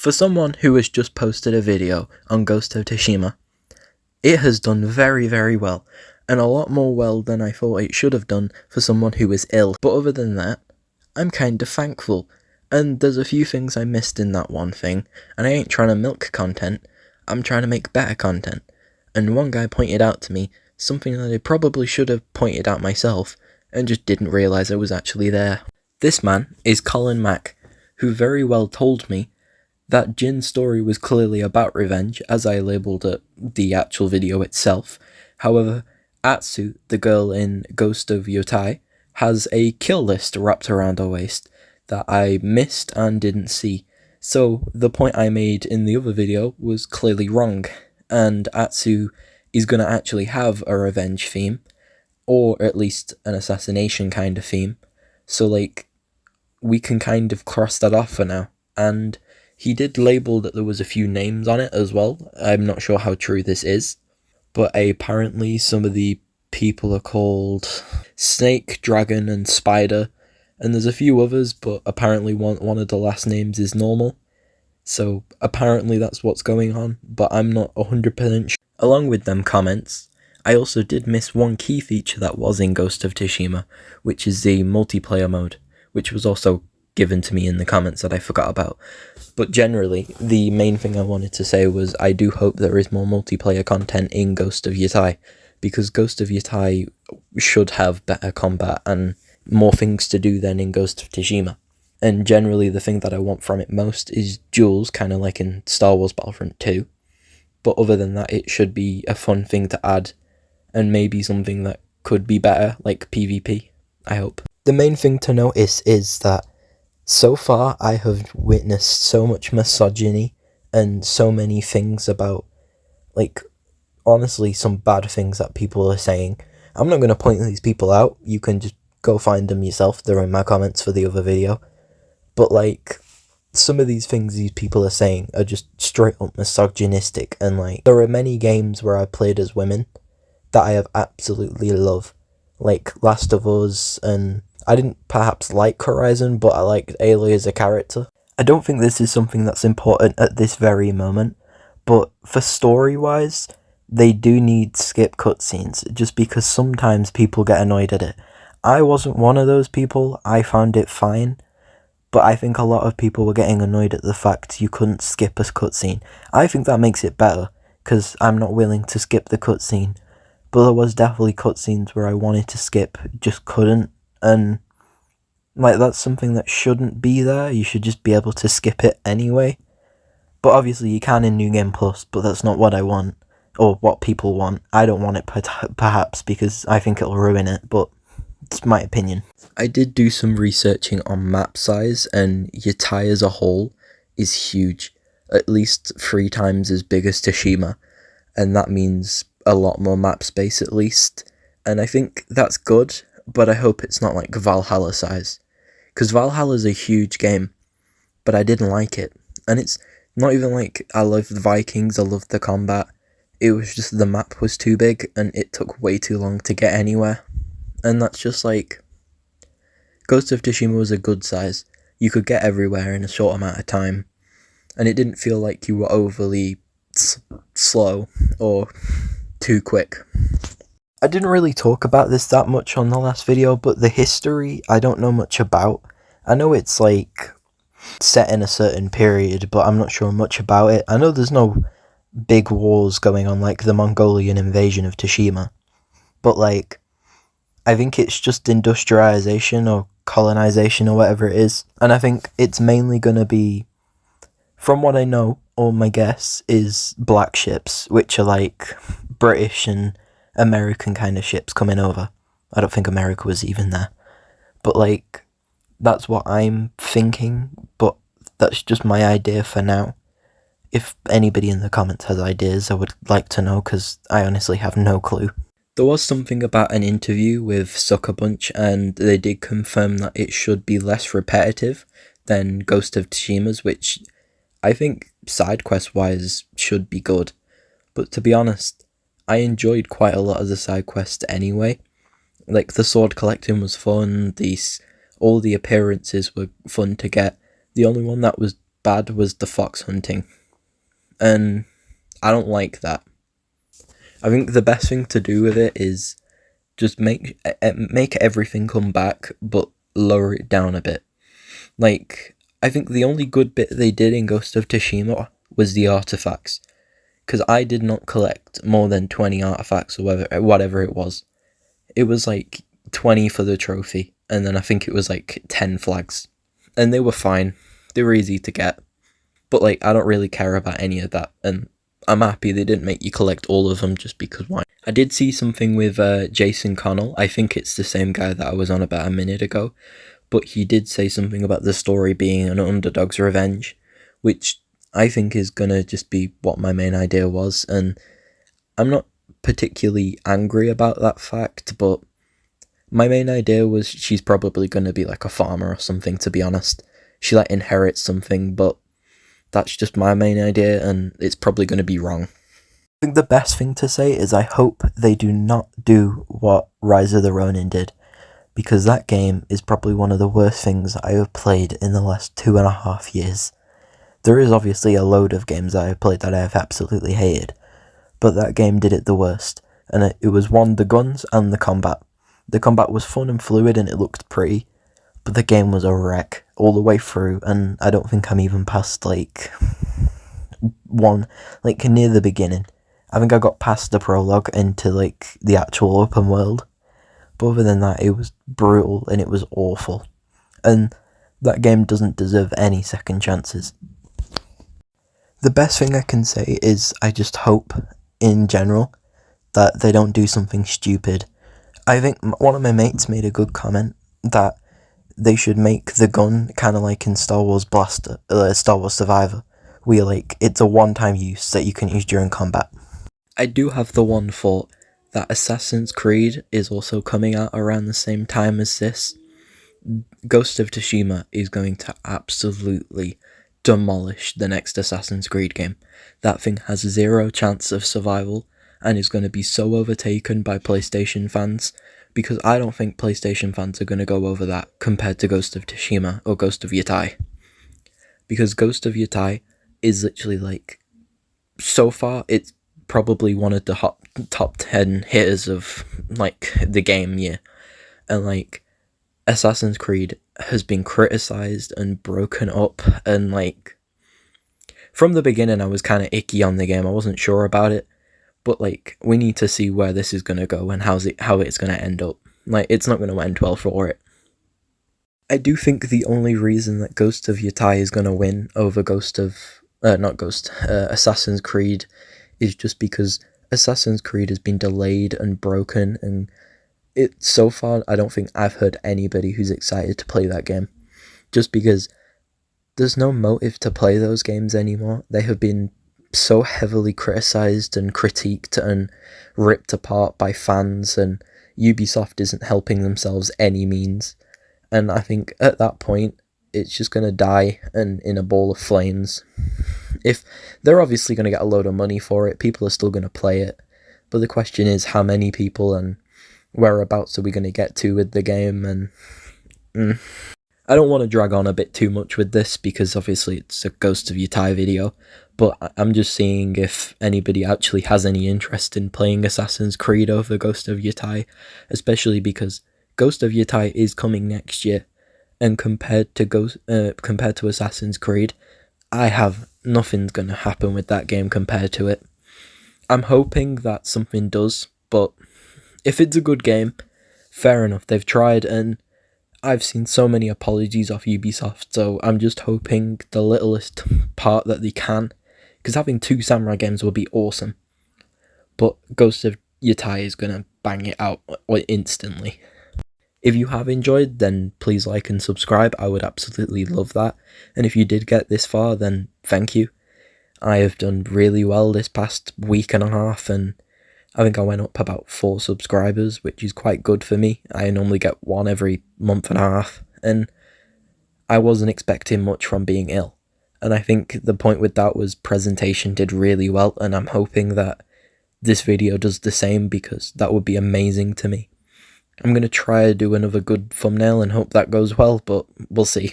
For someone who has just posted a video on Ghost of Tsushima, it has done very, very well, and a lot more well than I thought it should have done for someone who is ill. But other than that, I'm kind of thankful, and there's a few things I missed in that one thing, and I ain't trying to milk content, I'm trying to make better content. And one guy pointed out to me something that I probably should have pointed out myself, and just didn't realise I was actually there. This man is Colin Mack, who very well told me that Jin's story was clearly about revenge, as I labelled it, the actual video itself. However, Atsu, the girl in Ghost of Yōtei, has a kill list wrapped around her waist that I missed and didn't see. So the point I made in the other video was clearly wrong, and Atsu is going to actually have a revenge theme, or at least an assassination kind of theme. So like, we can kind of cross that off for now. And he did label that there was a few names on it as well. I'm not sure how true this is, but apparently some of the people are called Snake, Dragon, and Spider, and there's a few others, but apparently one of the last names is normal. So apparently that's what's going on, but I'm not 100% sure. Along with them comments, I also did miss one key feature that was in Ghost of Tsushima, which is the multiplayer mode, which was also given to me in the comments that I forgot about. But generally, the main thing I wanted to say was I do hope there is more multiplayer content in Ghost of Yōtei, because Ghost of Yōtei should have better combat and more things to do than in Ghost of Tsushima. And generally the thing that I want from it most is duels, kind of like in Star Wars Battlefront 2. But other than that, it should be a fun thing to add, and maybe something that could be better, like PvP, I hope. The main thing to notice is that so far I have witnessed so much misogyny and so many things about, like, honestly, some bad things that people are saying. I'm not going to point these people out, you can just go find them yourself, they're in my comments for the other video. But like, some of these things these people are saying are just straight up misogynistic, and like, there are many games where I played as women that I have absolutely love, like Last of Us, and I didn't perhaps like Horizon, but I liked Aloy as a character. I don't think this is something that's important at this very moment, but for story-wise, they do need skip cutscenes, just because sometimes people get annoyed at it. I wasn't one of those people, I found it fine, but I think a lot of people were getting annoyed at the fact you couldn't skip a cutscene. I think that makes it better, because I'm not willing to skip the cutscene, but there was definitely cutscenes where I wanted to skip, just couldn't, and like, that's something that shouldn't be there. You should just be able to skip it anyway. But obviously you can in New Game Plus, but that's not what I want, or what people want. I don't want it perhaps because I think it'll ruin it, but it's my opinion. I did do some researching on map size, and Yōtei as a whole is huge, at least 3 times as big as Tsushima, and that means a lot more map space at least, and I think that's good, but I hope it's not like Valhalla size, because Valhalla's a huge game, but I didn't like it, and it's not even like I love the Vikings, I love the combat, it was just the map was too big, and it took way too long to get anywhere, and that's just like, Ghost of Tsushima was a good size, you could get everywhere in a short amount of time, and it didn't feel like you were overly slow, or too quick. I didn't really talk about this that much on the last video, but the history I don't know much about. I know it's like set in a certain period, but I'm not sure much about it. I know there's no big wars going on like the Mongolian invasion of Tsushima, but like, I think it's just industrialization or colonization or whatever it is, and I think it's mainly going to be, from what I know, or my guess, is black ships, which are like British and American kind of ships coming over. I don't think America was even there, but like, that's what I'm thinking, but that's just my idea for now. If anybody in the comments has ideas, I would like to know, because I honestly have no clue. There was something about an interview with Sucker Bunch, and they did confirm that it should be less repetitive than Ghost of Tsushima's, which I think side quest wise should be good, but to be honest, I enjoyed quite a lot of the side quests anyway. Like, the sword collecting was fun, all the appearances were fun to get. The only one that was bad was the fox hunting, and I don't like that. I think the best thing to do with it is just make everything come back, but lower it down a bit. Like, I think the only good bit they did in Ghost of Tsushima was the artifacts, because I did not collect more than 20 artifacts or whatever it was. It was like 20 for the trophy, and then I think it was like 10 flags, and they were fine. They were easy to get, but like, I don't really care about any of that, and I'm happy they didn't make you collect all of them just because why. I did see something with Jason Connell. I think it's the same guy that I was on about a minute ago, but he did say something about the story being an underdog's revenge, which I think is gonna just be what my main idea was, and I'm not particularly angry about that fact, but my main idea was she's probably gonna be like a farmer or something, to be honest. She like inherits something, but that's just my main idea, and it's probably going to be wrong. I think the best thing to say is I hope they do not do what Rise of the Ronin did, because that game is probably one of the worst things I have played in the last 2.5 years. There is obviously a load of games that I have played that I have absolutely hated, but that game did it the worst, and it was the guns and the combat. The combat was fun and fluid and it looked pretty, but the game was a wreck all the way through, and I don't think I'm even past, near the beginning. I think I got past the prologue into, the actual open world. But other than that, it was brutal and it was awful. And that game doesn't deserve any second chances. The best thing I can say is I just hope, in general, that they don't do something stupid. I think one of my mates made a good comment that they should make the gun kind of like in Star Wars Survivor, where it's a one-time use that you can use during combat. I do have the one thought that Assassin's Creed is also coming out around the same time as this. Ghost of Tsushima is going to absolutely demolish the next Assassin's Creed game. That thing has zero chance of survival and is going to be so overtaken by PlayStation fans, because I don't think PlayStation fans are going to go over that compared to Ghost of Tsushima or Ghost of Yōtei. Because Ghost of Yōtei is literally so far, it's probably one of the top 10 hitters of the game year. And Assassin's Creed has been criticized and broken up, and from the beginning I was kind of icky on the game. I wasn't sure about it. But, we need to see where this is going to go and how it's going to end up. It's not going to end well for it. I do think the only reason that Ghost of Yōtei is going to win over Assassin's Creed is just because Assassin's Creed has been delayed and broken, and so far I don't think I've heard anybody who's excited to play that game. Just because there's no motive to play those games anymore. They have been so heavily criticized and critiqued and ripped apart by fans, and Ubisoft isn't helping themselves any means. And I think at that point it's just going to die and in a ball of flames. If they're obviously going to get a load of money for it, people are still going to play it, but the question is how many people and whereabouts are we going to get to with the game. And I don't want to drag on a bit too much with this because obviously it's a Ghost of Yōtei video, but I'm just seeing if anybody actually has any interest in playing Assassin's Creed over Ghost of Yōtei, especially because Ghost of Yōtei is coming next year, and compared to Assassin's Creed, nothing's going to happen with that game compared to it. I'm hoping that something does, but if it's a good game, fair enough, they've tried, and I've seen so many apologies off Ubisoft, so I'm just hoping the littlest part that they can, because having 2 samurai games would be awesome, but Ghost of Yōtei is going to bang it out instantly. If you have enjoyed, then please like and subscribe. I would absolutely love that. And if you did get this far, then thank you. I have done really well this past week and a half, and I think I went up about 4 subscribers, which is quite good for me. I normally get 1 every month and a half, and I wasn't expecting much from being ill. And I think the point with that was presentation did really well, and I'm hoping that this video does the same, because that would be amazing to me. I'm going to try to do another good thumbnail and hope that goes well, but we'll see.